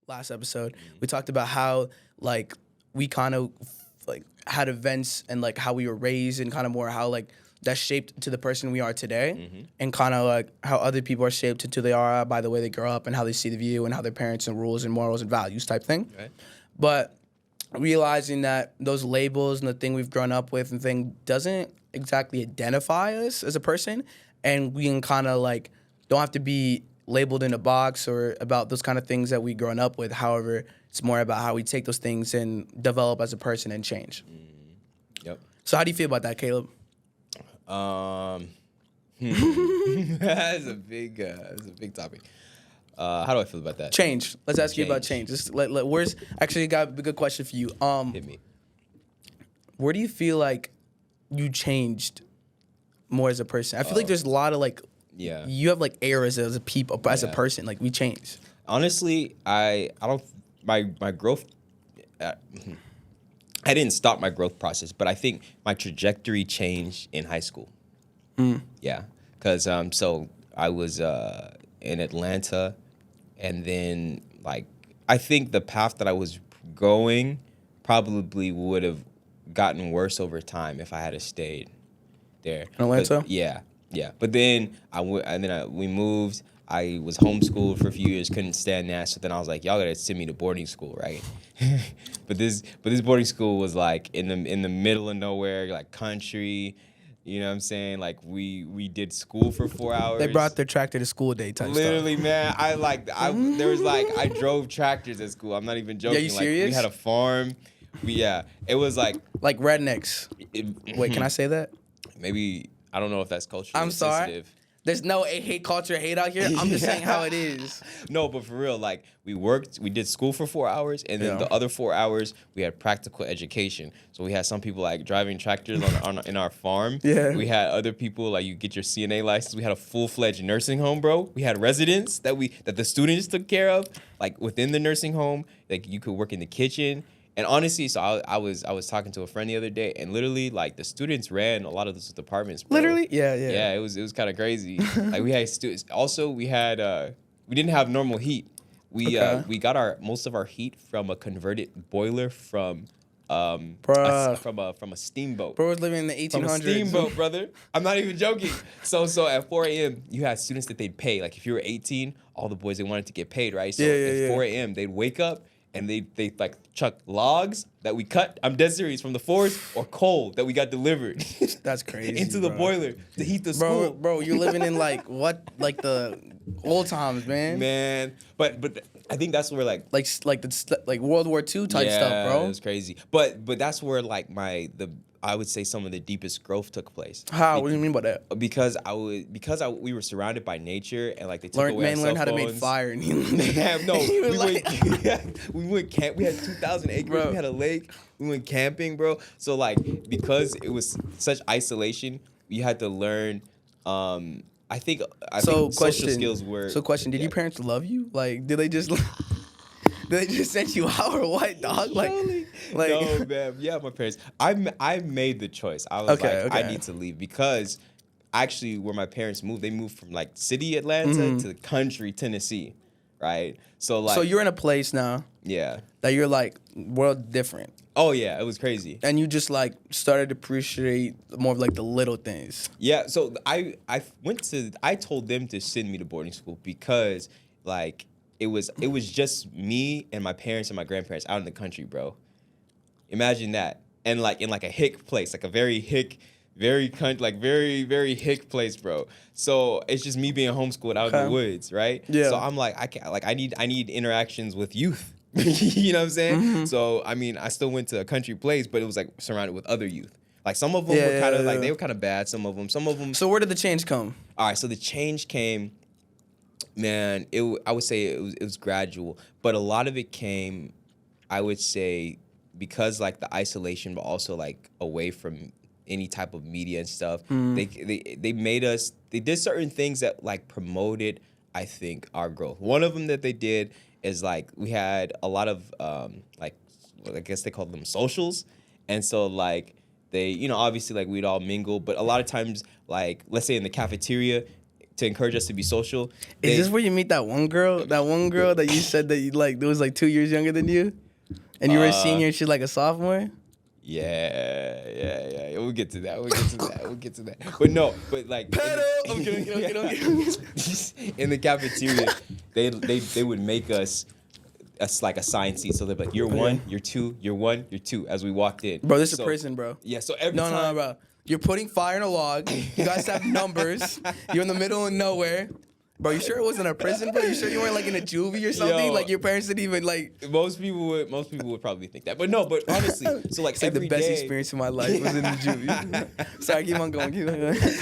last episode. We talked about how like we kind of like had events and like how we were raised and kind of more how like that shaped to the person we are today, and kind of like how other people are shaped to who they are by the way they grow up and how they see the view and how their parents and rules and morals and values type thing. Right. But realizing that those labels and the thing we've grown up with and thing doesn't exactly identify us as a person, and we can kind of like don't have to be labeled in a box or about those kind of things that we grown up with. However, it's more about how we take those things and develop as a person and change. Yep. So how do you feel about that, Caleb? That's a big topic. How do I feel about that? Change. Let's ask you about change. Where's actually I got a good question for you. Hit me. Where do you feel like you changed more as a person? I feel like there's a lot of like you have like eras as a people as a person. Like we changed. Honestly, I don't my growth. I didn't stop my growth process, but I think my trajectory changed in high school. Yeah, because so I was in Atlanta, and then like I think the path that I was going probably would have gotten worse over time if I had stayed there. In Atlanta? But, yeah. But then we moved. I was homeschooled for a few years, couldn't stand that. So then I was like, y'all gotta send me to boarding school, right? but this boarding school was like in the middle of nowhere, like country. You know what I'm saying? Like we did school for 4 hours. They brought their tractor to school day type Literally, stuff. man. There was like I drove tractors at school. I'm not even joking. Yeah, you like serious? we had a farm. It was like rednecks. Wait, can I say that? Maybe I don't know if that's culturally I'm sorry. sensitive. There's no hate culture hate out here. I'm just saying how it is. No, but for real, like we did school for 4 hours, and then the other 4 hours we had practical education. So we had some people like driving tractors in our farm. Yeah. We had other people like you get your CNA license. We had a full-fledged nursing home, bro. We had residents that the students took care of, like within the nursing home. Like you could work in the kitchen. And honestly, so I was talking to a friend the other day, and literally, like the students ran a lot of those departments. Bro. Literally, yeah. Yeah, it was kind of crazy. Like we had students. Also, we didn't have normal heat. We got most of our heat from a converted boiler from a steamboat. Bro was living in the 1800s. From a steamboat, brother. I'm not even joking. So at 4 a.m. you had students that they'd pay. Like if you were 18, all the boys they wanted to get paid, right? So at 4 a.m. they'd wake up. And they like chuck logs that we cut. I'm dead serious, from the forest, or coal that we got delivered. That's crazy. Into the boiler to heat the school. Bro, you're living in like the old times, man. Man, but I think that's where like World War II type stuff, bro. It was crazy. But that's where like I would say some of the deepest growth took place. How? What do you mean by that? Because we were surrounded by nature, and like they took away our cell learned how to phones. make fire. We went camp. We had 2,000 acres. Bro. We had a lake. We went camping, bro. So like because it was such isolation, you had to learn. I think social skills were. So question: Did your parents love you? Like, did they just? Did they just send you out or what, dog? Like, no, man. Yeah, my parents. I made the choice. I was I need to leave because actually where my parents moved, they moved from like city Atlanta to the country Tennessee, right? So like. So you're in a place now. Yeah. That you're like world different. Oh yeah, it was crazy. And you just like started to appreciate more of like the little things. Yeah. So I told them to send me to boarding school because like. It was just me and my parents and my grandparents out in the country, bro. Imagine that. And like in like a hick place, like a very hick, very very hick place, bro. So it's just me being homeschooled out in the woods, right? Yeah. So I'm like, I need interactions with youth. You know what I'm saying? Mm-hmm. So I mean, I still went to a country place, but it was like surrounded with other youth. Like some of them were kind of like they were kind of bad. Some of them. So where did the change come? All right. So the change came. Man, I would say it was gradual, but a lot of it came, I would say, because like the isolation, but also like away from any type of media and stuff. They made us. They did certain things that like promoted, I think, our growth. One of them that they did is like we had a lot of like I guess they called them socials, and so like they obviously like we'd all mingle, but a lot of times like let's say in the cafeteria. to encourage us to be social. Is this where you meet that one girl? That one girl that you said that you like that was like 2 years younger than you, and you were a senior and she's like a sophomore. Yeah. We'll get to that. But no, but like in the cafeteria, they would make us like assigned seats. So they're like, you're one, you're two, you're one, you're two. As we walked in, Bro, this is a prison, bro. Yeah. So every No, time, bro. You're putting fire in a log. You guys have numbers. You're in the middle of nowhere. Bro, you sure it wasn't a prison, bro? You sure you weren't like in a juvie or something? Yo, like your parents didn't even like. Most people would probably think that, but no. But honestly, so like It's like every the best day- experience of my life was in the juvie. Sorry, keep on going.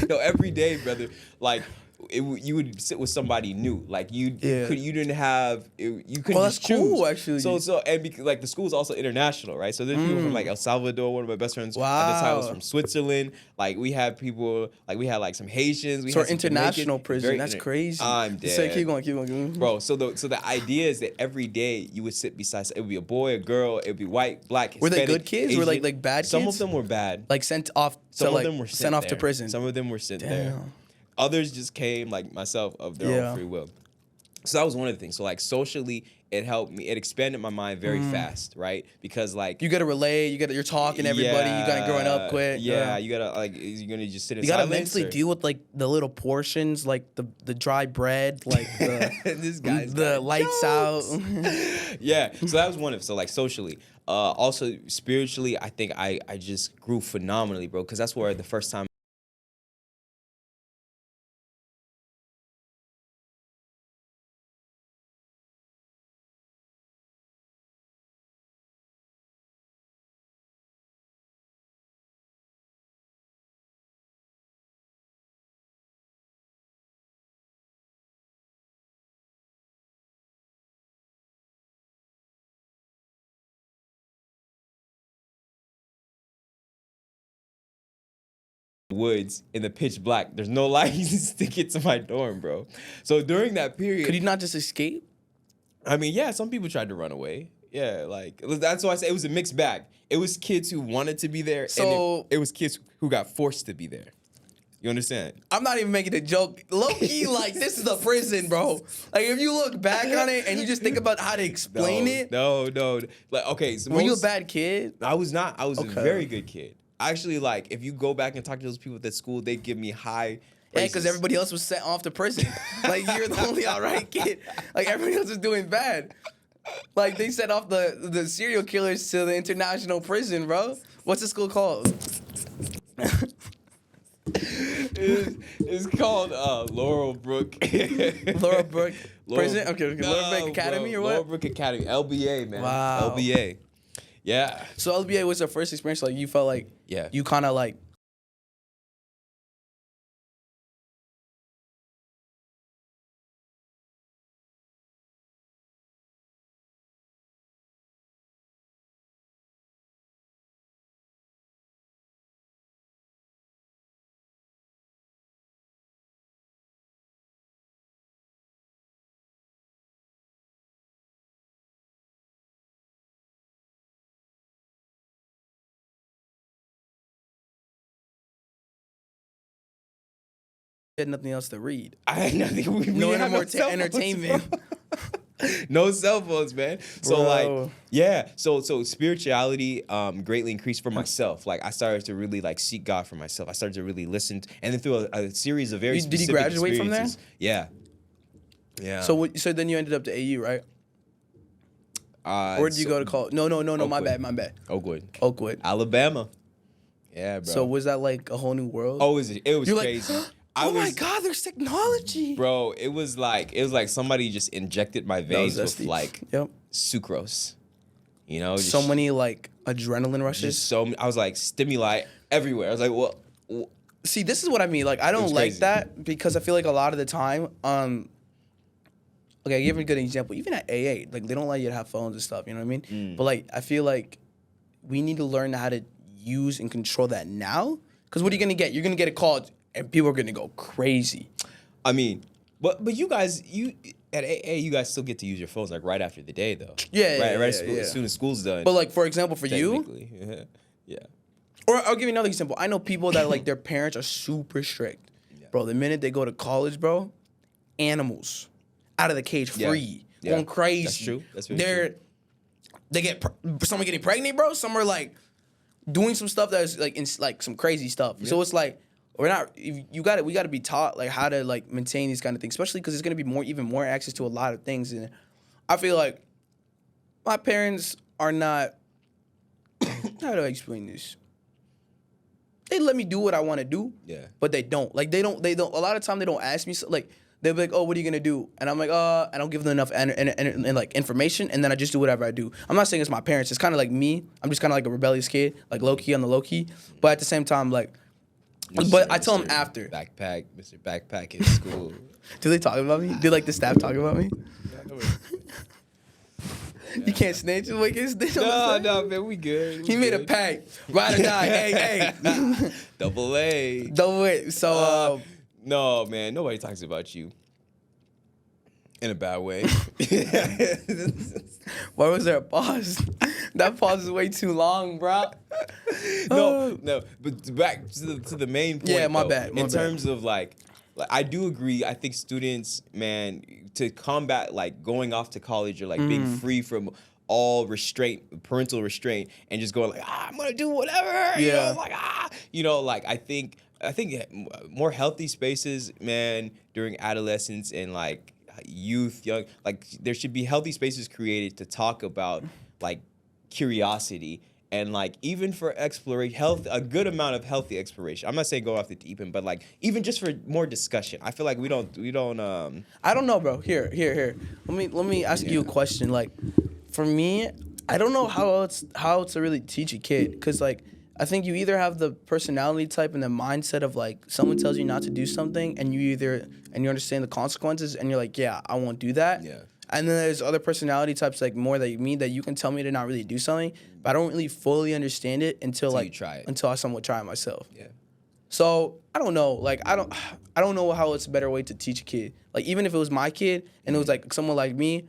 No, every day, brother. Like you would sit with somebody new. Like you didn't have you couldn't Well, just that's cool, choose. actually. So and because like the school is also international, right? So there's people from like El Salvador. One of my best friends at the time was from Switzerland. Like we had people like like some Haitians. We So had some international Jamaicans. prison. That's crazy. I'm dead. So keep going. Bro, so the idea is that every day you would sit beside. It would be a boy, a girl. It would be white, black, Were they Hispanic, good kids? Asian. Were like bad kids? Some of them were bad. Like sent off. Some to, of them were sent off to there. prison. Some of them were sent there. Damn. Others just came, like myself, of their own free will. So that was one of the things. So like socially, it helped me. It expanded my mind very fast, right? Because like You gotta relate. You're talking to everybody. You gotta growing up quick. Yeah, you gotta like you're gonna just sit in You gotta silence mentally deal with like the little portions, like the dry bread, like the this guy's the got lights jokes. out. Yeah, so that was one of so like socially. Also spiritually, I think I just grew phenomenally, bro. Because that's where the first time. Woods in the pitch black. There's no lights to get to my dorm, bro. So during that period, Could you not just escape? I mean, yeah, some people tried to run away. Yeah, like that's why I say it was a mixed bag. It was kids who wanted to be there, So- and it was kids who got forced to be there. You understand? I'm not even making a joke. Low key, like this is a prison, bro. Like if you look back on it and you just think about how to explain it. No. Like okay, so Were you a bad kid? I was not. I was a Okay. very good kid. Actually, like if you go back and talk to those people at that school, they give me high. Yeah, because praises. everybody else was sent off to prison. Like you're the only alright kid. Like everybody else is doing bad. Like they sent off the serial killers to the international prison, bro. What's the school called? It's called Laurelbrook. Laurelbrook Prison? Okay. Laurelbrook Academy bro, or what? Laurelbrook Academy, LBA, man. Wow. LBA. Yeah. So LBA was the first experience like you felt like you kind of like had nothing else to read. I had nothing. We No had more cell phones, entertainment. bro. No cell phones, man. So Bro. like, yeah. So spirituality greatly increased for myself. Like I started to really like seek God for myself. I started to really listen, and then through a series of very Did you specific graduate from there? experiences. Yeah. Yeah. So then you ended up to AU, right? Where did you go to college? No, my bad. Oakwood. Alabama. Yeah, bro. So was that like a whole new world? it was You're like, crazy. oh my God, there's technology. Bro, it was like somebody just injected my veins with zesty. like Yep. sucrose. You know, So many like adrenaline rushes. just so I was like stimuli everywhere. I was like, well, See, this is what I mean. Like, I don't was like crazy. that because I feel like a lot of the time, okay, I'll give you a good example. Even at AA, like they don't let you to have phones and stuff. You know what I mean? But like, I feel like we need to learn how to use and control that now. Because what are you gonna get? You're gonna get a call, and people are gonna go crazy. I mean, but you guys, at AA, you guys still get to use your phones like right after the day though. Yeah, right, yeah, right. yeah. As soon as school's done. But like, for example, for you, technically, yeah. or I'll give you another example. I know people that like their parents are super strict. Yeah. Bro, the minute they go to college, bro, animals out of the cage free, going crazy. That's true. That's very true. They get some are getting pregnant, bro. Some are like doing some stuff that's like like some crazy stuff. So it's like we got to be taught like how to like maintain these kind of things, especially because there's gonna be even more access to a lot of things. And I feel like my parents are not. How do I explain this? They let me do what I want to do, but they don't. Like they don't. A lot of time they don't ask me. Like they'll be like, "Oh, what are you gonna do?" And I'm like, I don't give them enough and like information, and then I just do whatever I do. I'm not saying it's my parents. It's kind of like me. I'm just kind of like a rebellious kid, like low key on the low key. But at the same time, like, but I tell them after. Mr. Backpack in school. Do they talk about me? Do like the staff talk about me? You can't snitch. Like, snitch No, man, we good. He made a pact. Ride or die. Hey. Double A. So, no, man, nobody talks about you in a bad way. why was there a pause? That pause is way too long, bro. No, but back to the main point. Yeah, my though, bad. In terms of like, I do agree. I think students, man, to combat like going off to college or like being free from all parental restraint, and just going like, I'm gonna do whatever. Like I think more healthy spaces, man, during adolescence and like youth, young, like there should be healthy spaces created to talk about like curiosity. And like even for exploration, a good amount of healthy exploration. I'm not saying go off the deep end, but like even just for more discussion. I feel like we don't. I don't know, bro. Here. Let me ask you a question. Like, for me, I don't know how to really teach a kid, because like I think you either have the personality type and the mindset of like someone tells you not to do something, and you understand the consequences, and you're like, yeah, I won't do that. Yeah. And then there's other personality types like more like me that you can tell me to not really do something, but I don't really fully understand it until you try it. Until I somewhat try it myself. Yeah. So I don't know. Like I don't know how it's a better way to teach a kid. Like even if it was my kid and it was like someone like me,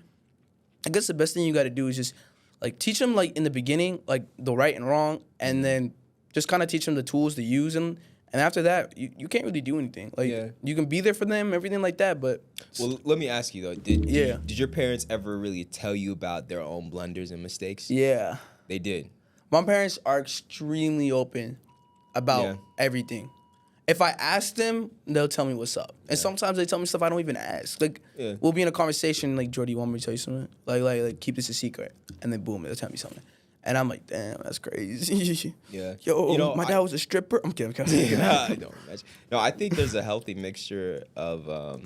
I guess the best thing you got to do is just like teach them like in the beginning like the right and wrong, and then just kind of teach them the tools to use them. And after that, you can't really do anything. Like you can be there for them, everything like that. But well, let me ask you though. Did your parents ever really tell you about their own blunders and mistakes? Yeah, they did. My parents are extremely open about everything. If I ask them, they'll tell me what's up. And sometimes they tell me stuff I don't even ask. Like we'll be in a conversation like, Jordy, you want me to tell you something? Like keep this a secret. And then boom, they'll tell me something. And I'm like, damn, that's crazy. Yeah. Yo, my dad was a stripper. I'm kidding. I don't imagine. No, I think there's a healthy mixture of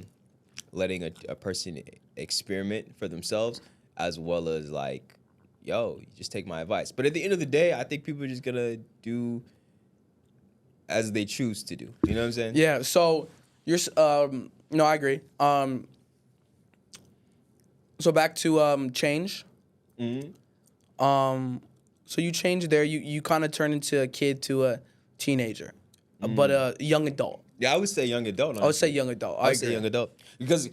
letting a person experiment for themselves, as well as like, yo, you just take my advice. But at the end of the day, I think people are just gonna do as they choose to do. You know what I'm saying? Yeah. So no, I agree. So back to change. Mm-hmm. So you change there. You kind of turn into a kid to a teenager, but a young adult. Yeah, I would say young adult. Honestly. I would say young adult. I would say young adult because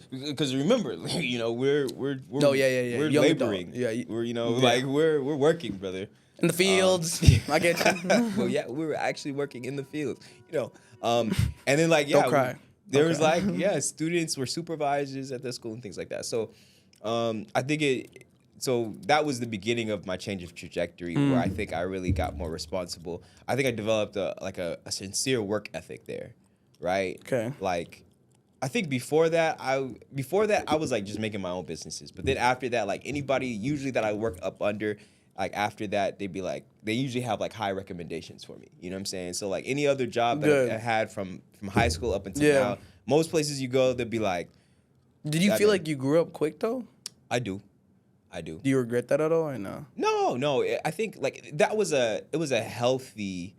remember, you know, we're we're young laboring. Adult. Yeah, we're like we're working, brother. In the fields. I get you. Well, yeah, we were actually working in the fields, you know. And then like Don't cry. There was like students were supervisors at the school and things like that. So I think so that was the beginning of my change of trajectory, where I think I really got more responsible. I think I developed a sincere work ethic there, right? Okay. Like, I think before that I was like just making my own businesses. But then after that, like anybody usually that I work up under, like after that they'd be like, they usually have like high recommendations for me. You know what I'm saying? So like any other job that I had from high school up until now, most places you go, they'd be like. Did you feel like you grew up quick though? I do. Do you regret that at all or no? No. I think like it was a healthy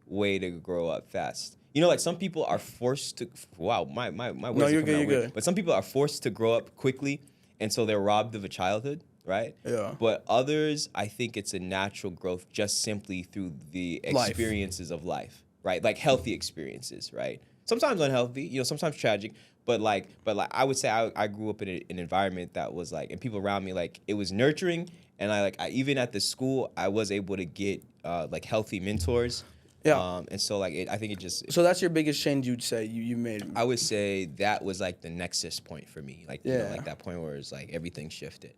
way to grow up fast. You know, like some people are forced to. Wow, my words. No, you're good. You're good. But some people are forced to grow up quickly, and so they're robbed of a childhood, right? Yeah. But others, I think it's a natural growth just simply through the experiences of life, right? Like healthy experiences, right? Sometimes unhealthy, you know, sometimes tragic. But I would say I grew up in an environment that was like, and people around me, like it was nurturing, and I even at the school I was able to get like healthy mentors Yeah. And so like I think it just So that's your biggest change you'd say you made. I would say that was like the nexus point for me. Like you know, Yeah. like that point where it's like everything shifted.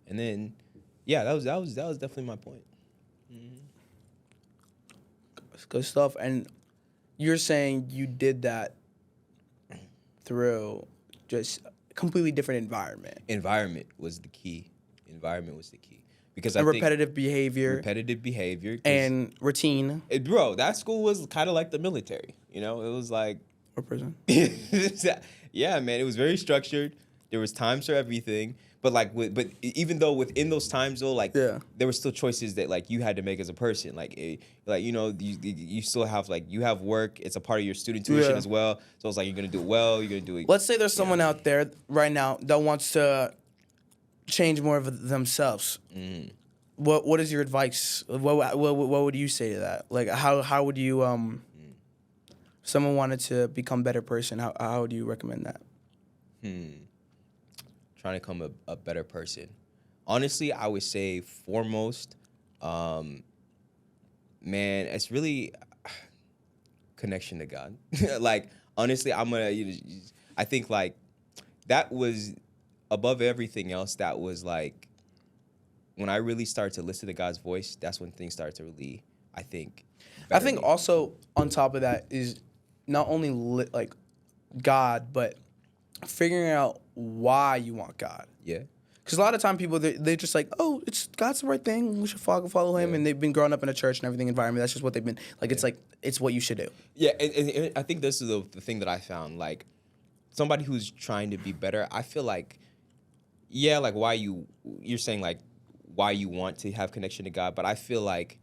And then yeah, that was definitely my point. Good stuff. And you're saying you did that through just a completely different environment Environment was the key. Environment was the key. Because and I think repetitive behavior repetitive behavior 'cause and routine bro, that school was kind of like the military. You know, it was like or prison. yeah, man, it was very structured. There was times for everything, but but even though within those times though, like Yeah. there were still choices that like you had to make as a person. Like you know, you still have like you have work. It's a part of your student tuition Yeah. as well. So it's like you're gonna do it well. You're gonna do it. Let's say there's someone out there right now that wants to change more of themselves. What is your advice? What would you say to that? Like how would you if someone wanted to become a better person, how would you recommend that? Trying to become a better person. Honestly, I would say foremost, man, it's really connection to God. Like honestly, I think like that was above everything else. That was like when I really started to listen to God's voice. That's when things started to really, I think. I think better me. also on top of that is not only like God, but figuring out why you want God. Yeah. Because a lot of time people they're just like, oh, it's God's the right thing. We should follow Him, Yeah. and they've been growing up in a church and everything environment. That's just what they've been like. It's what you should do. Yeah, and I think this is the thing that I found. Like, somebody who's trying to be better, I feel like, yeah, like you're saying like why you want to have connection to God, but I feel like,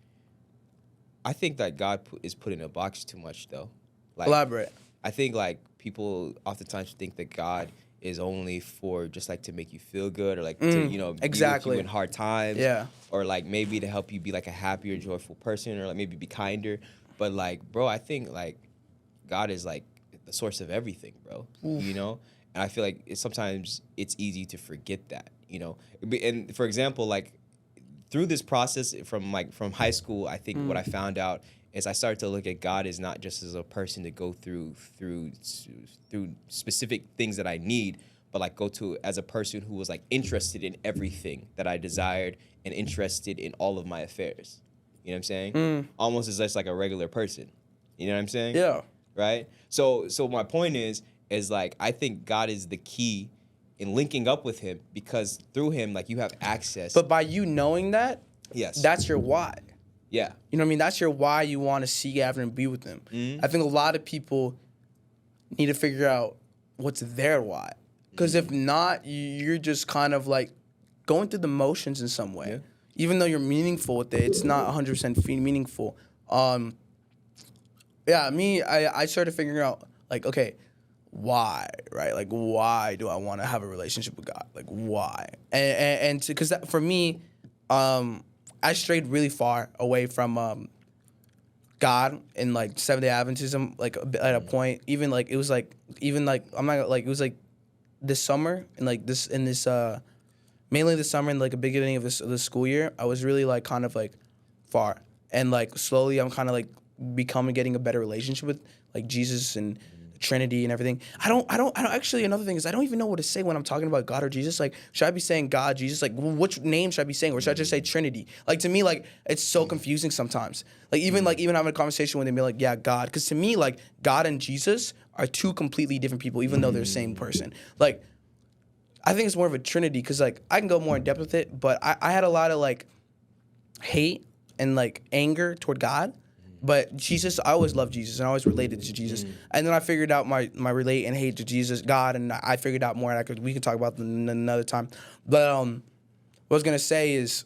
I think that God is put in a box too much though. Like, Elaborate. I think like people oftentimes think that God is only for just like to make you feel good or like to be with exactly. you in hard times. Yeah. Or like maybe to help you be like a happier, joyful person or like maybe be kinder. But like, bro, I think like God is like the source of everything, bro. You know? And I feel like sometimes it's easy to forget that, you know? And for example, like through this process from high school, I think what I found out is I started to look at God as not just as a person to go through specific things that I need, but like go to as a person who was like interested in everything that I desired and interested in all of my affairs. You know what I'm saying? Almost as just like a regular person. You know what I'm saying? Yeah. Right? So my point is like I think God is the key in linking up with Him because through Him like you have access. But by you knowing that, yes, that's your why. Yeah. You know what I mean? That's your why you want to seek after and be with Him. I think a lot of people need to figure out what's their why. Because if not, you're just kind of like going through the motions in some way. Yeah. Even though you're meaningful with it, it's not 100% meaningful. I started figuring out, like, okay, why, right? Like, why do I want to have a relationship with God? Like, why? And because for me, I strayed really far away from God and like Seventh-day Adventism. Like at a point, it was like this summer and like this mainly this summer and like the beginning of the school year, I was really like kind of like far and like slowly I'm kind of like getting a better relationship with like Jesus and Trinity and everything. I don't actually, another thing is I don't even know what to say when I'm talking about God or Jesus. Like, should I be saying God, Jesus? Like, which name should I be saying? Or should I just say Trinity? Like, to me, like, it's so confusing sometimes. Like, even having a conversation with them, be like, yeah, God. Because to me, like, God and Jesus are two completely different people, even though they're the same person. Like, I think it's more of a Trinity because, like, I can go more in depth with it, but I had a lot of, like, hate and, like, anger toward God. But Jesus, I always loved Jesus and I always related to Jesus. And then I figured out my relate and hate to Jesus, God, and I figured out more. And we can talk about it another time. But what I was gonna say is,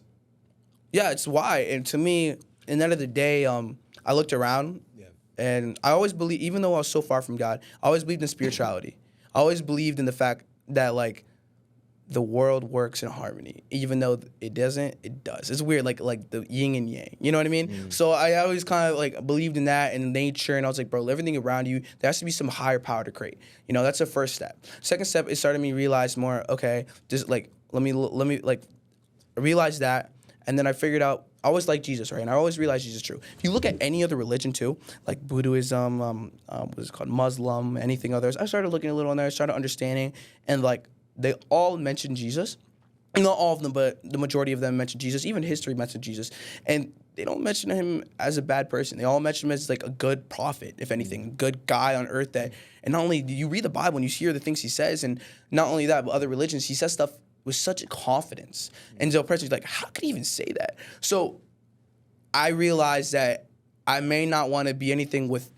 yeah, it's why. And to me, in the end of the day, I looked around, and I always believed, even though I was so far from God, I always believed in spirituality. I always believed in the fact that like the world works in harmony, even though it doesn't. It does. It's weird, like the yin and yang. You know what I mean? So I always kind of like believed in that and nature, and I was like, bro, everything around you, there has to be some higher power to create. You know, that's the first step. Second step, it started me realize more. Okay, just like let me like realize that, and then I figured out I always liked Jesus, right? And I always realized Jesus is true. If you look at any other religion too, like Buddhism, what's it called, Muslim, anything others, I started looking a little in there, started understanding, and like they all mention Jesus. Not all of them, but the majority of them mention Jesus. Even history mentioned Jesus, and they don't mention him as a bad person. They all mention him as like a good prophet, if anything, a good guy on earth. That, and not only do you read the Bible and you hear the things he says, and not only that, but other religions, he says stuff with such confidence. And so a person's like, how could he even say that? So I realized that I may not want to be anything with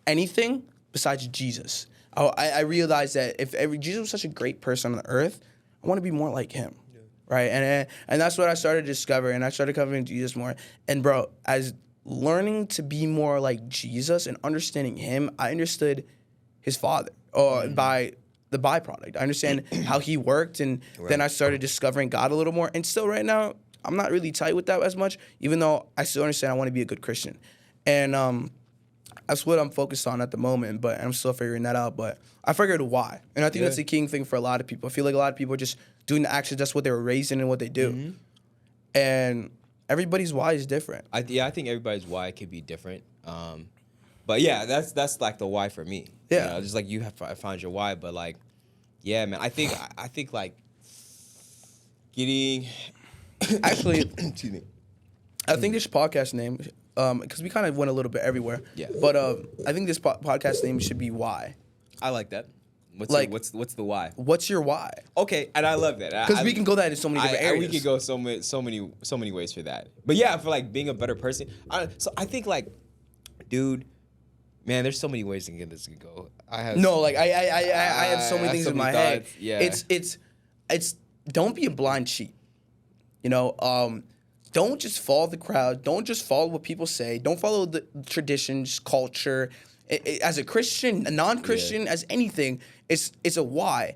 anything besides Jesus. I realized that if Jesus was such a great person on the earth, I want to be more like him. Right, and that's what I started to discover, and I started covering Jesus more. And bro, as learning to be more like Jesus and understanding him, I understood his father, or by the byproduct. I understand how he worked, and then I started discovering God a little more. And still, right now, I'm not really tight with that as much, even though I still understand I want to be a good Christian, and that's what I'm focused on at the moment. But I'm still figuring that out. But I figured why, and I think that's the key thing for a lot of people. I feel like a lot of people are just doing the actions. That's what they were raised in and what they do. And everybody's why is different. I think everybody's why could be different. But yeah, that's like the why for me. Yeah. You know, just like you have found your why, but like, yeah, man, I think like getting Actually, excuse me. I think this podcast name, because we kind of went a little bit everywhere. Yeah. But I think this podcast name should be Why. I like that. What's the why? What's your why? Okay, and I love that Because we can go that in so many different areas. We could go so many ways for that. But yeah, for like being a better person. I think like, dude, man, there's so many ways to get this to go. I have so many things in my head. Yeah. It's don't be a blind sheep. You know, don't just follow the crowd. Don't just follow what people say. Don't follow the traditions, culture. As a Christian, a non-Christian, as anything, it's a why.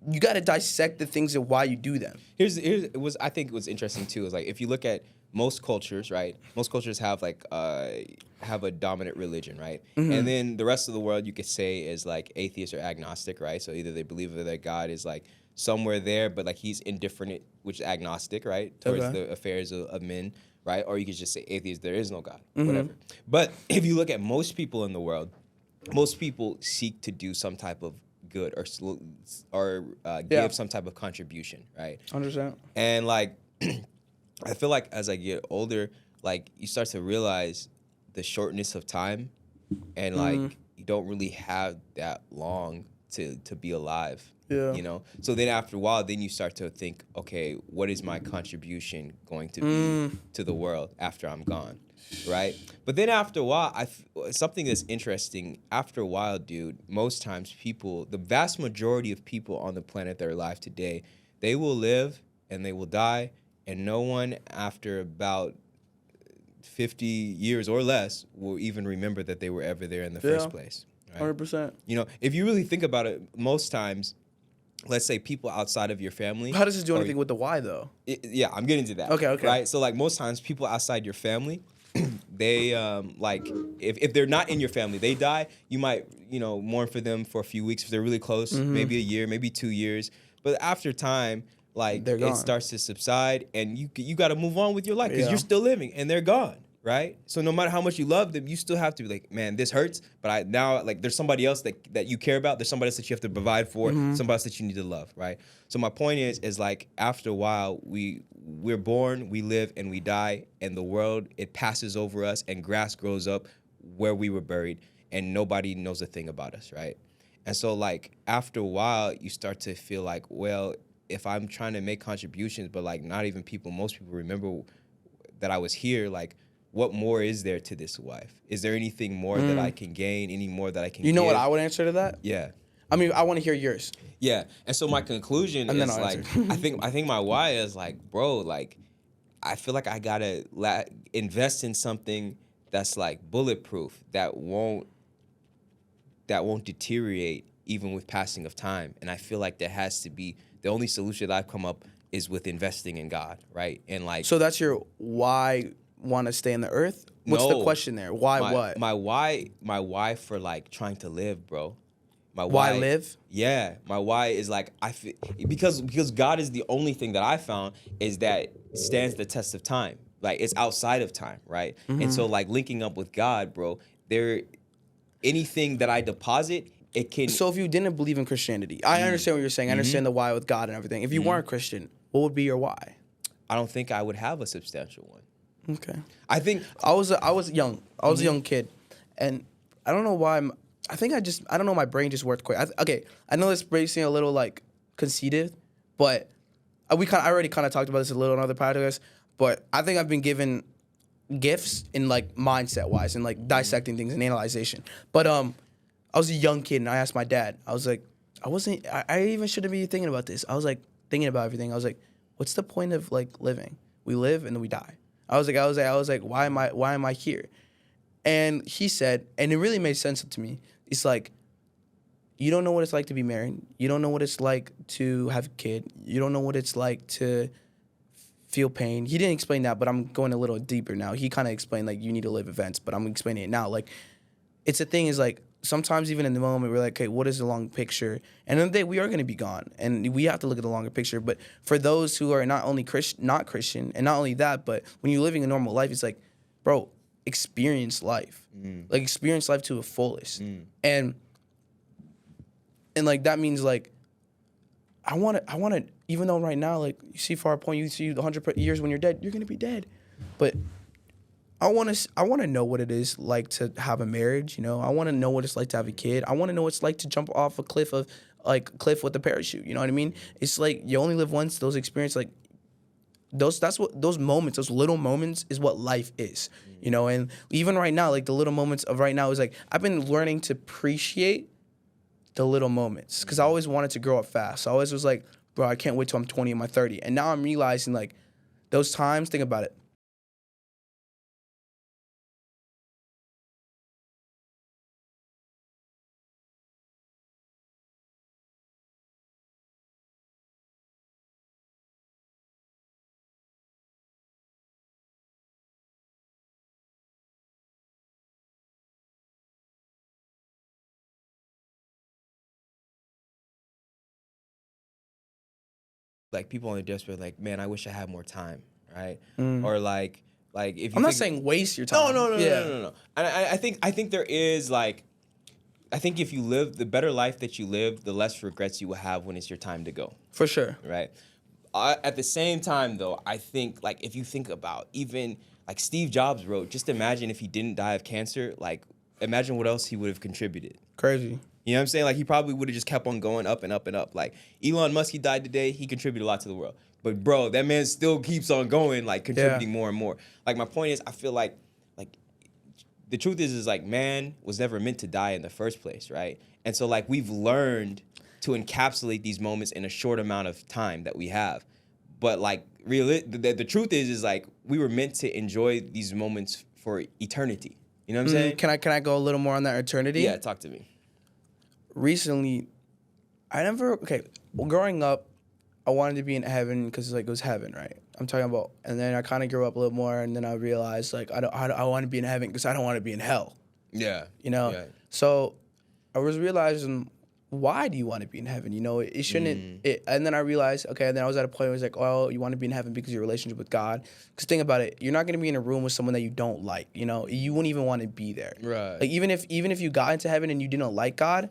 You got to dissect the things and why you do them. I think it was interesting too. Is like if you look at most cultures, right? Most cultures have like have a dominant religion, right? And then the rest of the world you could say is like atheist or agnostic, right? So either they believe that God is like somewhere there, but like he's indifferent, which is agnostic, right? Towards the affairs of men. Right? Or you could just say atheist, there is no God, whatever. But if you look at most people in the world, most people seek to do some type of good or give some type of contribution, right? 100%. And like, I feel like as I get older, like you start to realize the shortness of time, and like you don't really have that long to be alive. Yeah. You know? So then after a while, then you start to think, okay, what is my contribution going to be to the world after I'm gone? Right? But then after a while, something that's interesting, after a while, dude, most times people, the vast majority of people on the planet that are alive today, they will live and they will die, and no one after about 50 years or less will even remember that they were ever there in the first place. Right? 100%. You know, if you really think about it, most times, let's say people outside of your family. How does this do anything with the why, though? Yeah, I'm getting to that. Okay. Right? So, like, most times people outside your family, they, like, if they're not in your family, they die, you might, you know, mourn for them for a few weeks if they're really close, maybe a year, maybe 2 years. But after time, like, it starts to subside, and you got to move on with your life because you're still living, and they're gone. Right? So no matter how much you love them, you still have to be like, man, this hurts, but now like there's somebody else that you care about. There's somebody else that you have to provide for, somebody else that you need to love, right? So my point is like after a while, we're born, we live, and we die, and the world, it passes over us, and grass grows up where we were buried, and nobody knows a thing about us, right? And so like after a while, you start to feel like, well, if I'm trying to make contributions, but like not even most people remember that I was here, like, what more is there to this life? Is there anything more that I can gain? Any more that I can? You know what I would answer to that? Yeah. I mean, I want to hear yours. Yeah, and so my conclusion is like, I think my why is like, bro, like, I feel like I gotta invest in something that's like bulletproof, that won't deteriorate even with passing of time. And I feel like there has to be the only solution that I've come up is with investing in God, right? And like, so that's your why. Want to stay on the earth? What's the question there? Why what? My why for like trying to live, bro. My why live? Yeah, my why is like because God is the only thing that I found is that stands the test of time. Like it's outside of time, right? And so like linking up with God, bro, anything that I deposit, it can. So if you didn't believe in Christianity, I understand what you're saying. I understand the why with God and everything. If you weren't Christian, what would be your why? I don't think I would have a substantial one. Okay. I think I was young. I was a young kid, and I don't know why. I think I don't know. My brain just worked quick. Okay, I know this may seem a little like conceited, but I already kind of talked about this a little in other podcasts. But I think I've been given gifts in like mindset wise and like dissecting things and analyzation. But I was a young kid and I asked my dad. I was like, I even shouldn't be thinking about this. I was like thinking about everything. I was like, what's the point of like living? We live and then we die. I was like, why am I here? And he said, and it really made sense to me. It's like, you don't know what it's like to be married. You don't know what it's like to have a kid. You don't know what it's like to feel pain. He didn't explain that, but I'm going a little deeper now. He kind of explained like you need to live events, but I'm explaining it now. Like, it's the thing is like sometimes even in the moment we're like, okay, what is the long picture? And then the day we are going to be gone, and we have to look at the longer picture. But for those who are not only not Christian, and not only that, but when you're living a normal life, it's like, bro, experience life, like experience life to the fullest, and like that means like I want to, even though right now, like, you see far point, you see 100 years when you're dead, you're going to be dead. But I want to know what it is like to have a marriage, you know? I want to know what it's like to have a kid. I want to know what it's like to jump off a cliff with a parachute, you know what I mean? It's like you only live once. Those experiences, like, those moments, those little moments is what life is, you know? And even right now, like, the little moments of right now is like, I've been learning to appreciate the little moments, because I always wanted to grow up fast. So I always was like, bro, I can't wait till I'm 20 and my 30. And now I'm realizing, like, those times, think about it. like people on the deathbed, like, man, I wish I had more time, right? Or like if you I'm not think, saying waste your time. no. And I think there is like, I think if you live the better life that you live, the less regrets you will have when it's your time to go, For sure. right? At the same time, though, I think like if you think about even like Steve Jobs wrote, just imagine if he didn't die of cancer, like imagine what else he would have contributed. Crazy. You know what I'm saying? Like he probably would have just kept on going up and up and up. Like Elon Musk, he died today. He contributed a lot to the world. But bro, that man still keeps on going, like contributing more and more. Like my point is, I feel like the truth is like man was never meant to die in the first place, right? And so like we've learned to encapsulate these moments in a short amount of time that we have. But like the truth is like we were meant to enjoy these moments for eternity. You know what I'm saying? Can I go a little more on that eternity? Yeah, talk to me. Recently, growing up, I wanted to be in heaven because like it was heaven, right? I'm talking about, and then I kind of grew up a little more, and then I realized like I want to be in heaven because I don't want to be in hell. Yeah. You know? Yeah. So I was realizing, why do you want to be in heaven? You know, it shouldn't, and then I realized, okay, and then I was at a point where it was like, oh, you want to be in heaven because of your relationship with God. Because think about it, you're not going to be in a room with someone that you don't like, you know? You wouldn't even want to be there. Right. Like, even if you got into heaven and you didn't like God,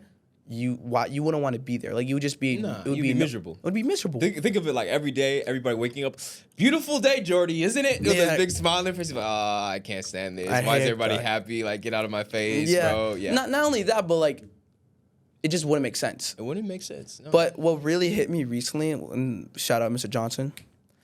you wouldn't want to be there. Like, you would just be, Nah, it would you'd be miserable. It would be miserable. Think of it like every day, everybody waking up, beautiful day, Jordy, isn't it? With Yeah. this big smiling face, like, oh, I can't stand this. I Why is hate everybody God. happy? Like, get out of my face, Yeah. bro. Yeah. Not only that, but like, it just wouldn't make sense. It wouldn't make sense. No. But what really hit me recently, and shout out Mr. Johnson,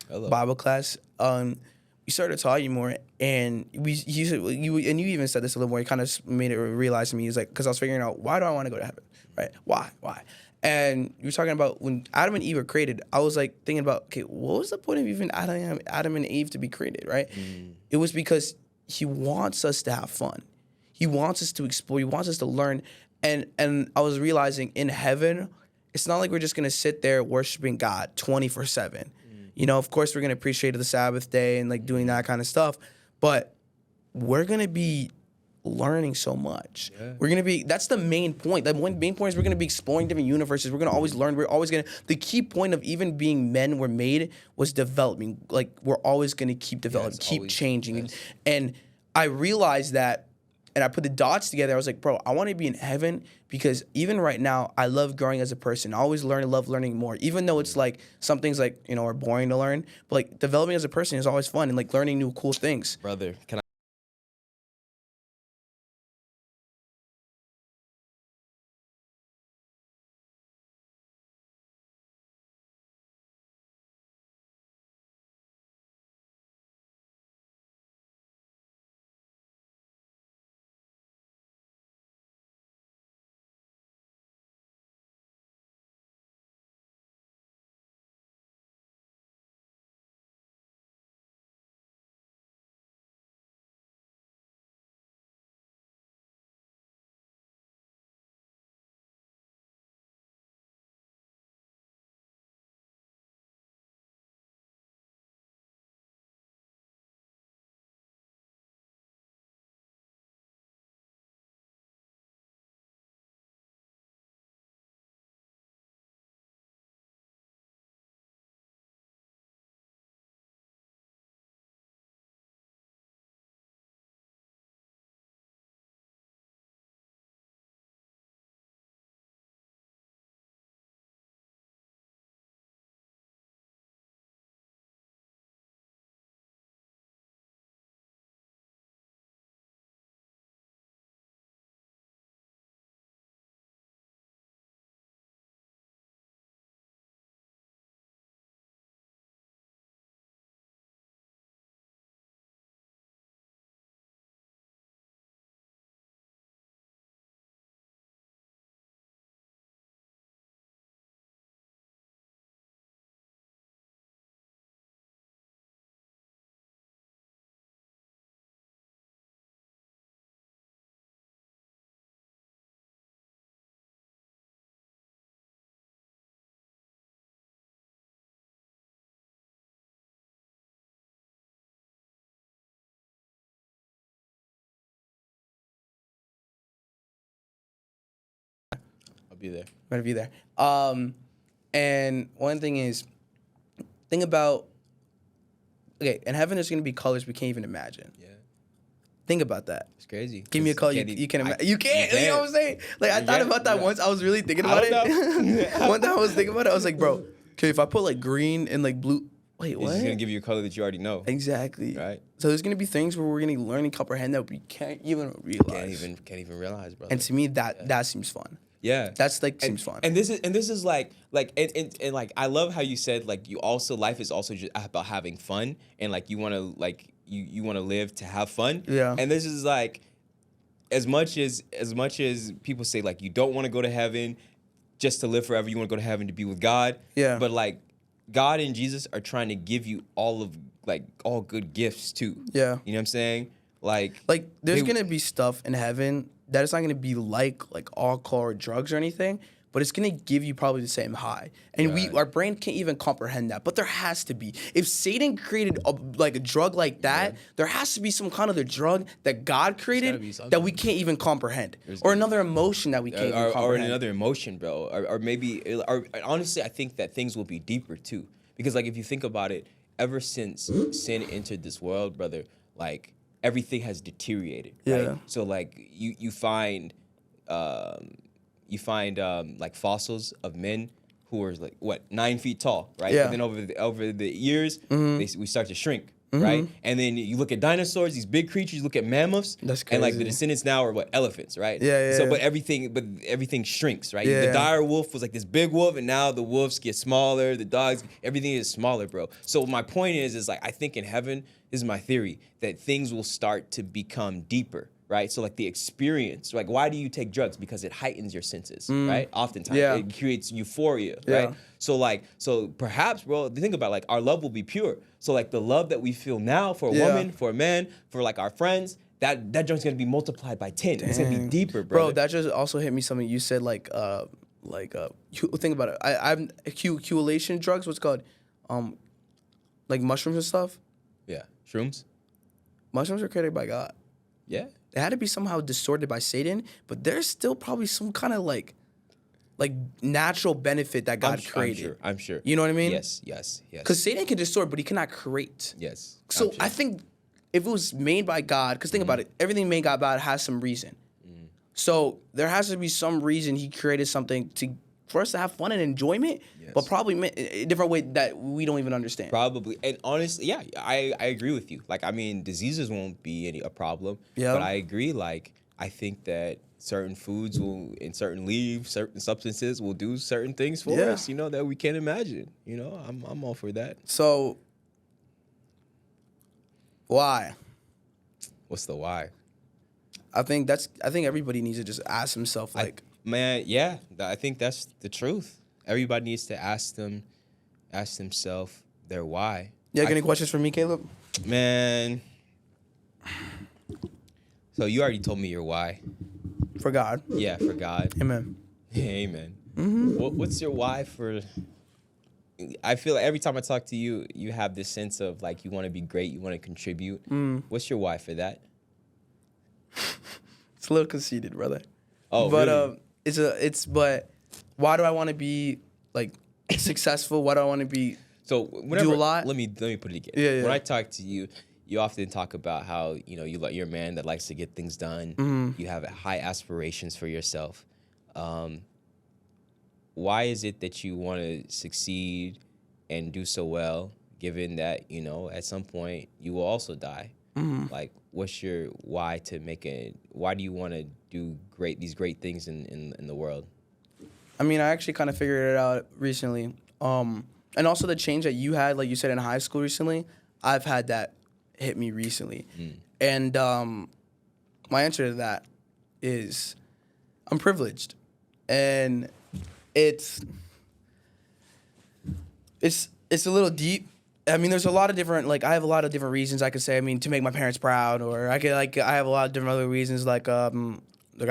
Hello. Bible class, we started talking more, and you even said this a little more. You kind of made it realize to me. It's like, because I was figuring out, why do I want to go to heaven, right? Why? And you were talking about when Adam and Eve were created. I was like thinking about, okay, what was the point of even Adam and Eve to be created, right? It was because he wants us to have fun. He wants us to explore. He wants us to learn. And I was realizing in heaven, it's not like we're just gonna sit there worshiping God 24/7. You know, of course we're gonna appreciate the Sabbath day and like doing that kind of stuff, but we're gonna be learning so much. Yeah. We're gonna be. That's the main point. The main point is we're gonna be exploring different universes. We're gonna always learn. We're always gonna. The key point of even being men were made was developing. Like we're always gonna keep developing, keep always, changing, yes. and I realized that. And I put the dots together. I was like, bro, I want to be in heaven because even right now, I love growing as a person. I always love learning more. Even though it's like some things like, you know, are boring to learn, but like developing as a person is always fun and like learning new cool things. Brother, can I'll be there. I'm gonna be there. And one thing is, think about, okay, in heaven there's gonna be colors we can't even imagine. Yeah. Think about that. It's crazy. Give me a color you can imagine. You can't. You know what I'm saying? Like I thought about that once. I was really thinking about it. One time I was thinking about it. I was like, bro, okay, if I put like green and like blue, wait, what? It's just gonna give you a color that you already know. Exactly. Right. So there's gonna be things where we're gonna learn and comprehend that we can't even realize. Can't even realize, brother. And to me, that seems fun. Yeah, That's like seems fun. And this is like and like I love how you said like you also life is also just about having fun and like you want to like you want to live to have fun. Yeah. And this is like as much as people say like you don't want to go to heaven just to live forever, you want to go to heaven to be with God. Yeah. But like God and Jesus are trying to give you all good gifts too. Yeah. You know what I'm saying? Like there's gonna be stuff in heaven that it's not gonna be like alcohol or drugs or anything, but it's gonna give you probably the same high. And our brain can't even comprehend that. But there has to be. If Satan created a drug like that, there has to be some kind of the drug that God created that we can't even comprehend, or another emotion that we can't even comprehend, or another emotion, bro, or maybe, or honestly, I think that things will be deeper too, because like if you think about it, ever since sin entered this world, brother, like everything has deteriorated. Right? Yeah. So like you find like fossils of men who are like what 9 feet tall, right? Yeah. And then over the years, we start to shrink. Right, and then you look at dinosaurs, these big creatures. You look at mammoths, That's and like the crazy. descendants now are what elephants, right? Yeah. So, but everything shrinks, right? Yeah. The dire wolf was like this big wolf, and now the wolves get smaller. The dogs, everything is smaller, bro. So my point is like I think in heaven, this is my theory, that things will start to become deeper. Right, so like the experience, like why do you take drugs? Because it heightens your senses, right? Oftentimes, Yeah. it creates euphoria, Yeah. right? So perhaps, bro, think about it, like our love will be pure. So like the love that we feel now for a woman, for a man, for like our friends, that joint's gonna be multiplied by 10. It's gonna be deeper, bro. Bro, that just also hit me something you said think about it. I'm accumulation drugs. What's it called? Like mushrooms and stuff. Yeah, shrooms. Mushrooms are created by God. Yeah. They had to be somehow distorted by Satan, but there's still probably some kind of like natural benefit that God created. I'm sure. You know what I mean? Yes, yes, yes. Because Satan can distort, but he cannot create. Yes. So I'm sure. I think if it was made by God, because think about it, everything made by God has some reason. So there has to be some reason he created something for us to have fun and enjoyment, but probably a different way that we don't even understand. Probably. And honestly, yeah, I agree with you. Like, I mean, diseases won't be a problem. Yeah. But I agree, like, I think that certain foods and certain leaves, certain substances will do certain things for us, you know, that we can't imagine. You know, I'm all for that. So why? What's the why? I think everybody needs to just ask himself, like, I think that's the truth. Everybody needs to ask themselves their why. Yeah, got any questions for me, Caleb? Man. So you already told me your why. For God. Yeah, for God. Amen. Amen. What's your why for? I feel like every time I talk to you, you have this sense of like you want to be great, you want to contribute. What's your why for that? It's a little conceited, brother. Oh, but really? But why do I want to be like successful? Why do I want to be do a lot? Let me put it again. Yeah. When I talk to you, you often talk about how you're a man that likes to get things done. You have high aspirations for yourself. Why is it that you want to succeed and do so well, given that at some point you will also die? Like, what's your why to why do you want to do these great things in the world? I mean, I actually kind of figured it out recently. And also the change that you had, like you said, in high school recently, I've had that hit me recently. And my answer to that is I'm privileged. And it's a little deep. I mean, there's a lot of different, I have a lot of different reasons I could say. I mean, to make my parents proud, or I have a lot of different other reasons, like I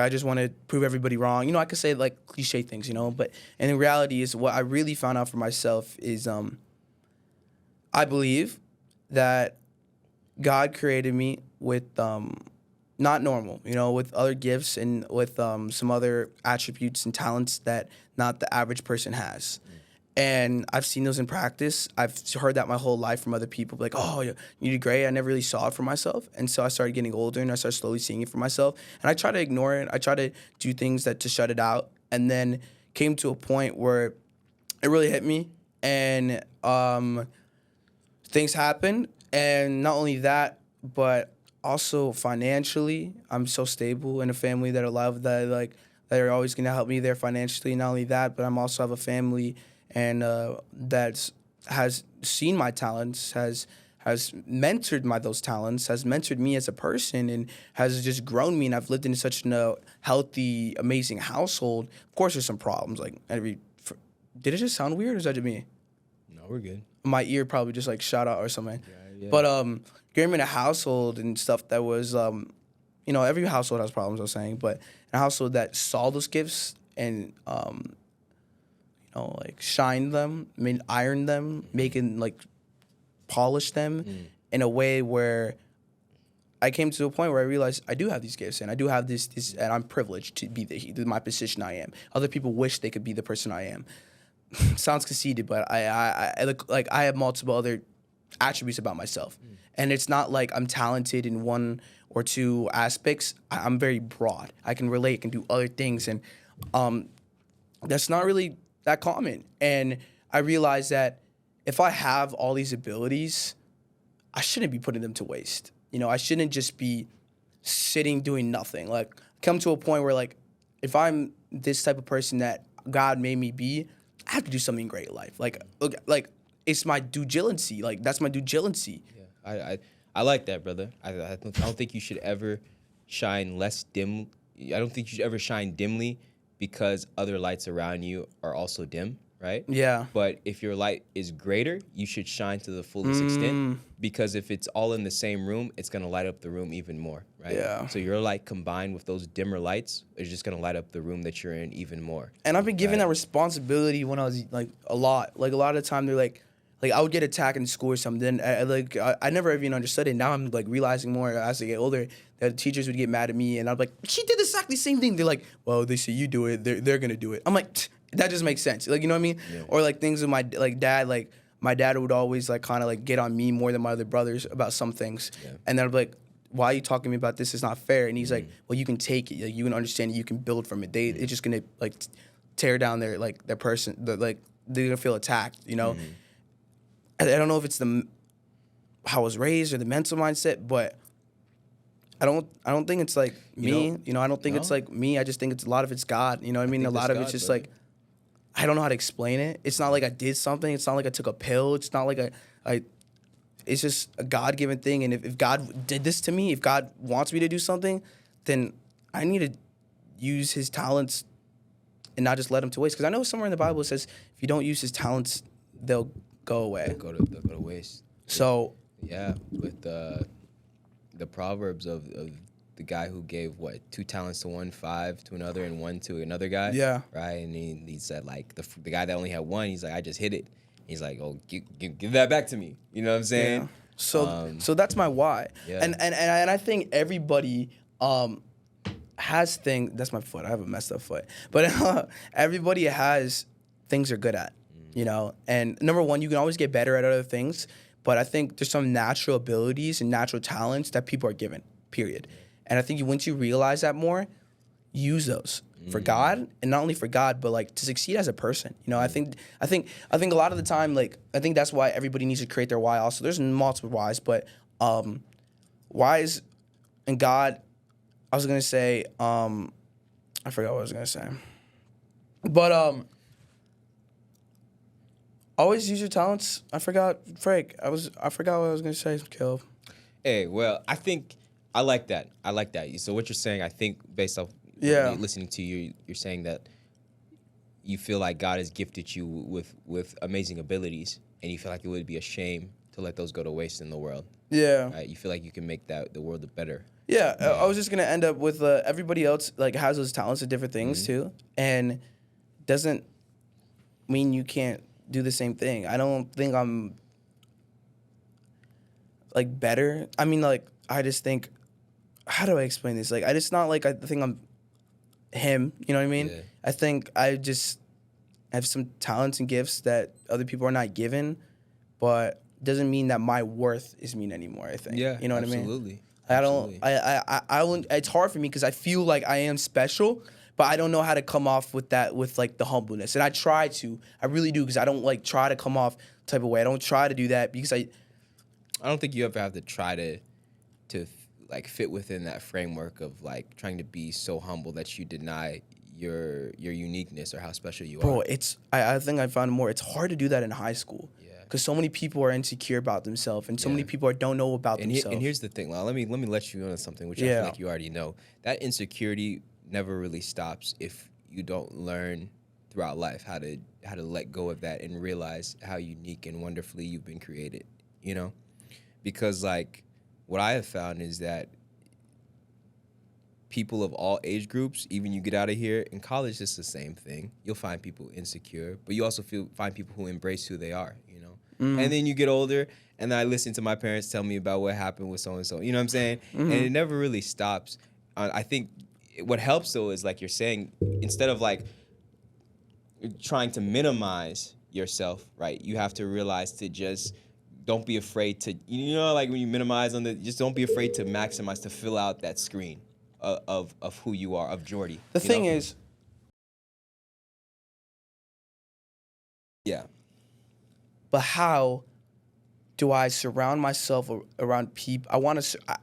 just want to prove everybody wrong. I could say cliche things, but and in reality is what I really found out for myself is I believe that God created me with not normal, with other gifts and with some other attributes and talents that not the average person has. And I've seen those in practice. I've heard that my whole life from other people, like, oh, you did great. I never really saw it for myself. And so I started getting older and I started slowly seeing it for myself. And I try to ignore it. I try to do things to shut it out. And then came to a point where it really hit me. And things happened. And not only that, but also financially, I'm so stable in a family that I love, that are always going to help me there financially. Not only that, but I'm also have a family and that has seen my talents, has mentored those talents, has mentored me as a person, and has just grown me. And I've lived in such a healthy, amazing household. Of course, there's some problems. Did it just sound weird, or is that just me? No, we're good. My ear probably just shot out or something. Yeah. But growing up in a household and stuff that was, every household has problems, I was saying, but a household that saw those gifts and shine them, iron them, polish them in a way where I came to a point where I realized I do have these gifts and I do have this and I'm privileged to be my position I am. Other people wish they could be the person I am. Sounds conceited, but I look like I have multiple other attributes about myself. And it's not like I'm talented in one or two aspects. I'm very broad. I can relate, can do other things, and that's not really that common. And I realized that if I have all these abilities, I shouldn't be putting them to waste. I shouldn't just be sitting doing nothing. Come to a point where if I'm this type of person that God made me be, I have to do something great in life. It's my due diligence. That's my due diligence. Yeah, I like that, brother. I don't think you should ever shine less dim. I don't think you should ever shine dimly because other lights around you are also dim, right? Yeah. But if your light is greater, you should shine to the fullest extent, because if it's all in the same room, it's going to light up the room even more, right? Yeah. So your light combined with those dimmer lights is just going to light up the room that you're in even more. And I've been given that responsibility when I was a lot. A lot of the time they're like I would get attacked in school or something. I never even understood it. Now I'm like realizing more as I get older that teachers would get mad at me, and I'm like, she did exactly the same thing. They're like, well, they say you do it, they're gonna do it. I'm like, that just makes sense. Like, you know what I mean? Yeah. Or like things with my like dad. Like my dad would always like kind of like get on me more than my other brothers about some things, and then I'd be like, why are you talking to me about this? It's not fair. And he's like, well, you can take it. Like, you can understand it. You can build from it. It's just going to, like, tear down their person. Like, they're going to feel attacked, you know? I don't know if it's how I was raised or the mental mindset, but I don't think it's, like, me. I don't think it's, like, me. I just think a lot of it's God. You know what I mean? A lot of it's just, like, I don't know how to explain it. It's not like I did something. It's not like I took a pill. It's not like it's just a God-given thing, and if God did this to me, if God wants me to do something, then I need to use his talents and not just let him to waste. Because I know somewhere in the Bible it says if you don't use his talents, they'll go away. They'll go to waste. So yeah, with the proverbs of the guy who gave 2 talents to one, 5 to another, and 1 to another guy. Yeah. Right, and he said like the guy that only had 1, he's like, I just hit it. He's like, oh, give that back to me. You know what I'm saying? Yeah. So that's my why. Yeah. And I think everybody has things. That's my foot. I have a messed up foot. But everybody has things they're good at, you know? And number one, you can always get better at other things. But I think there's some natural abilities and natural talents that people are given, period. And I think once you realize that more, use those for God, and not only for God, but like to succeed as a person. You know, I think a lot of the time, like I think that's why everybody needs to create their why. Also, there's multiple whys, but whys and God. I was gonna say, I forgot what I was gonna say, but always use your talents. I forgot, Frank. I forgot what I was gonna say, Caleb. Hey, well, I think I like that. So what you're saying, I think, based off listening to you, you're saying that you feel like God has gifted you with amazing abilities, and you feel like it would be a shame to let those go to waste in the world. Yeah. Right? You feel like you can make the world better. Yeah, I was just gonna end up with everybody else like has those talents at different things too, and doesn't mean you can't do the same thing. I don't think I'm like better. I mean, like I just think, how do I explain this? Like it's not like I think I'm him. You know what I mean? Yeah. I think I just have some talents and gifts that other people are not given, but doesn't mean that my worth is mean anymore. I think. Yeah, You know what absolutely. I mean? I don't. It's hard for me because I feel like I am special, but I don't know how to come off with that with like the humbleness. And I try to. I really do, because I don't like try to come off type of way. I don't try to do that because I don't think you ever have to try to like fit within that framework of like trying to be so humble that you deny your uniqueness or how special you are. Bro, I think I found more. It's hard to do that in high school. Because so many people are insecure about themselves, and so many people don't know about themselves. And here's the thing. Well, let me let you know something, which I feel like you already know. That insecurity never really stops if you don't learn throughout life how to let go of that and realize how unique and wonderfully you've been created. You know, because like what I have found is that people of all age groups, even you get out of here in college, it's the same thing. You'll find people insecure, but you also find people who embrace who they are. You know. And then you get older, and I listen to my parents tell me about what happened with so-and-so. You know what I'm saying? And it never really stops. I think what helps, though, is like you're saying, instead of like trying to minimize yourself, right, you have to realize to just don't be afraid to, you know, like when you minimize just don't be afraid to maximize, to fill out that screen of who you are, of Jordy. The thing is... Yeah. But how do I surround myself around people?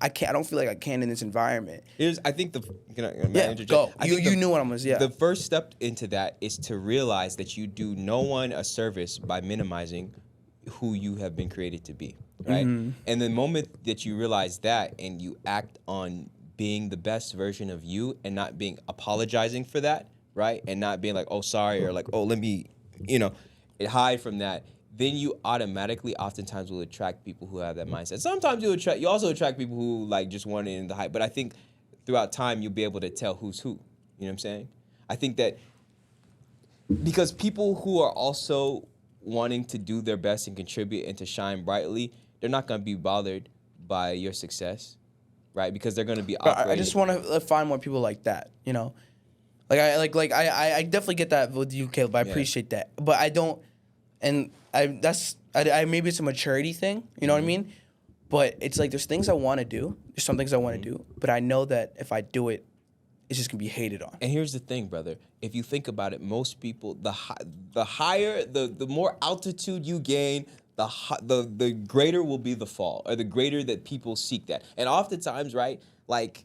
I can't. I don't feel like I can in this environment. I think can I interject? Go. You knew what I'm gonna say. Yeah. The first step into that is to realize that you do no one a service by minimizing who you have been created to be, right? And the moment that you realize that and you act on being the best version of you and not being apologizing for that, right? And not being like, oh, sorry, or like, oh, let me, hide from that. Then you automatically oftentimes will attract people who have that mindset. Sometimes you also attract people who like just want it in the hype. But I think throughout time you'll be able to tell who's who. You know what I'm saying? I think that because people who are also wanting to do their best and contribute and to shine brightly, they're not going to be bothered by your success, right? Because they're going to be But I operating. just want to find more people like that, you know? I definitely get that with you, Caleb. I appreciate that. But I don't, and I maybe it's a maturity thing, you know what I mean? But it's like there's things I want to do. There's some things I want to do, but I know that if I do it, it's just gonna be hated on. And here's the thing, brother. If you think about it, most people, the higher, the more altitude you gain, the greater will be the fall, or the greater that people seek that. And oftentimes, right, like,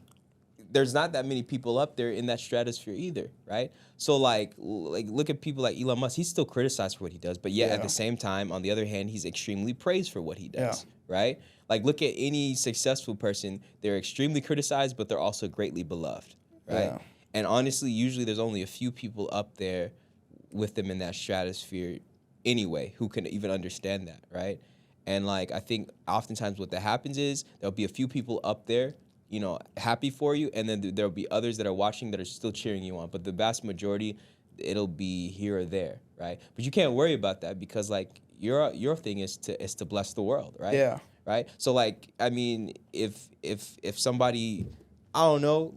there's not that many people up there in that stratosphere either, right? So like look at people like Elon Musk. He's still criticized for what he does, but yet at the same time, on the other hand, he's extremely praised for what he does, right? Like, look at any successful person. They're extremely criticized, but they're also greatly beloved, right? Yeah. And honestly, usually there's only a few people up there with them in that stratosphere anyway who can even understand that, right? And like, I think oftentimes what that happens is there'll be a few people up there, you know, happy for you, and then there'll be others that are watching that are still cheering you on. But the vast majority, it'll be here or there, right? But you can't worry about that because like your thing is to bless the world, right? Yeah. Right. So like, I mean, if somebody, I don't know,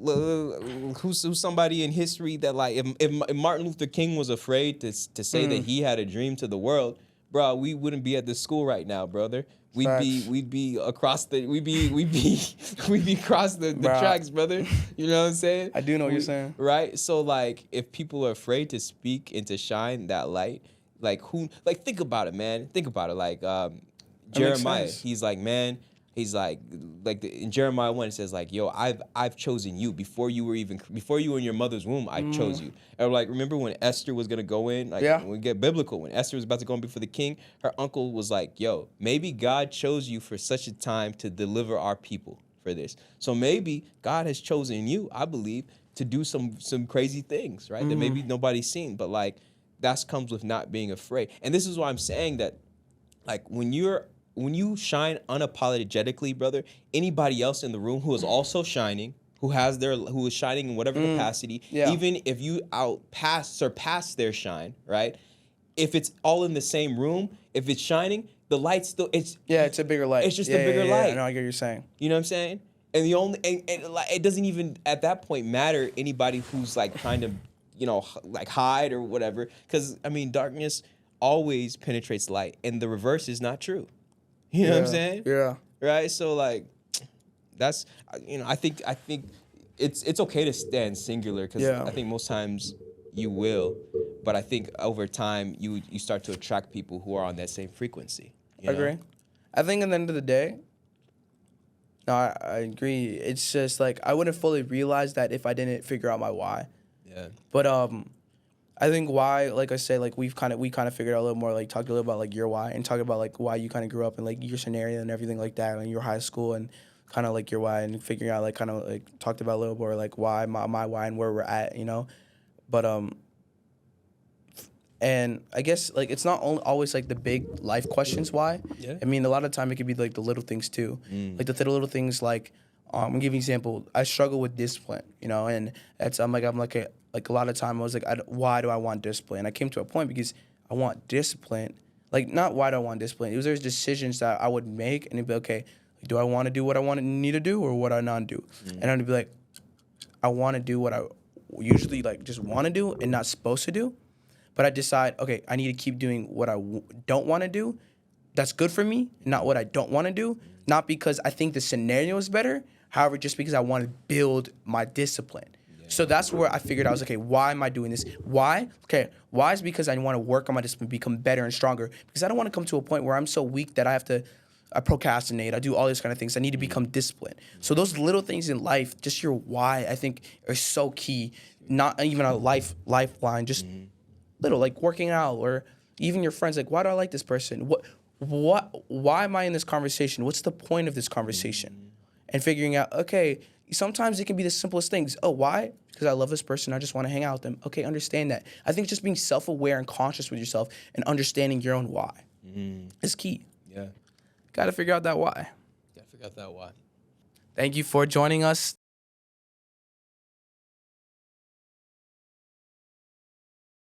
who's somebody in history that like, if Martin Luther King was afraid to say that he had a dream to the world, bro, we wouldn't be at this school right now, brother. We'd be across the across the tracks, brother. You know what I'm saying? I do know what you're saying. Right? So like, if people are afraid to speak and to shine that light, like think about it, man. Think about it. Like Jeremiah, he's like, man, he's like in Jeremiah 1 it says like, yo, I've chosen you before you were in your mother's womb. I chose you. And like, remember when Esther was gonna go in? Like, when we get biblical, when Esther was about to go in before the king, her uncle was like, yo, maybe God chose you for such a time to deliver our people for this. So maybe God has chosen you, I believe, to do some crazy things, right? That maybe nobody's seen. But like, that comes with not being afraid. And this is why I'm saying that, like, when you shine unapologetically, brother, anybody else in the room who is also shining, who is shining in whatever capacity, even if you surpass their shine, right? If it's all in the same room, if it's shining, the light still, it's a bigger light. It's just a bigger light. I know, I get what you're saying. You know what I'm saying? And it doesn't even at that point matter anybody who's like trying to, you know, like hide or whatever, because I mean, darkness always penetrates light, and the reverse is not true. You know what I'm saying? Yeah. Right? So like, that's, you know, I think it's okay to stand singular, because I think most times you will, but I think over time you start to attract people who are on that same frequency. You know? Agree. I think at the end of the day, no, I agree. It's just like I wouldn't fully realize that if I didn't figure out my why. Yeah. But I think why, like I said, like we kind of figured out a little more, like talked a little about like your why, and talked about like why you kind of grew up and like your scenario and everything like that, and your high school, and kind of like your why, and figuring out like kind of like talked about a little more like why my why and where we're at, you know. But and I guess like it's not always like the big life questions why. Yeah. I mean, a lot of time it could be like the little things too, like the little things like I'm gonna give you an example. I struggle with discipline, you know, and I'm like a lot of time I was like, why do I want discipline? I came to a point because I want discipline. Like, not why do I want discipline? It was there's decisions that I would make, and it'd be okay. Like, do I want to do what I need to do, or what I not do? And I'd be like, I want to do what I usually like just want to do and not supposed to do. But I decide, okay, I need to keep doing what I don't want to do. That's good for me, not what I don't want to do. Not because I think the scenario is better. However, just because I want to build my discipline. So that's where I figured I was, okay, why am I doing this? Why? Okay, why is because I want to work on my discipline, become better and stronger. Because I don't want to come to a point where I'm so weak that I procrastinate, I do all these kind of things. I need to become disciplined. So those little things in life, just your why, I think are so key. Not even a lifeline, just little, like working out, or even your friends, like, why do I like this person? Why am I in this conversation? What's the point of this conversation? And figuring out, okay, sometimes it can be the simplest things. Oh, why? Because I love this person. I just want to hang out with them. Okay, understand that. I think just being self-aware and conscious with yourself and understanding your own why is key. Yeah. Got to figure out that why. Gotta figure out that why. Thank you for joining us.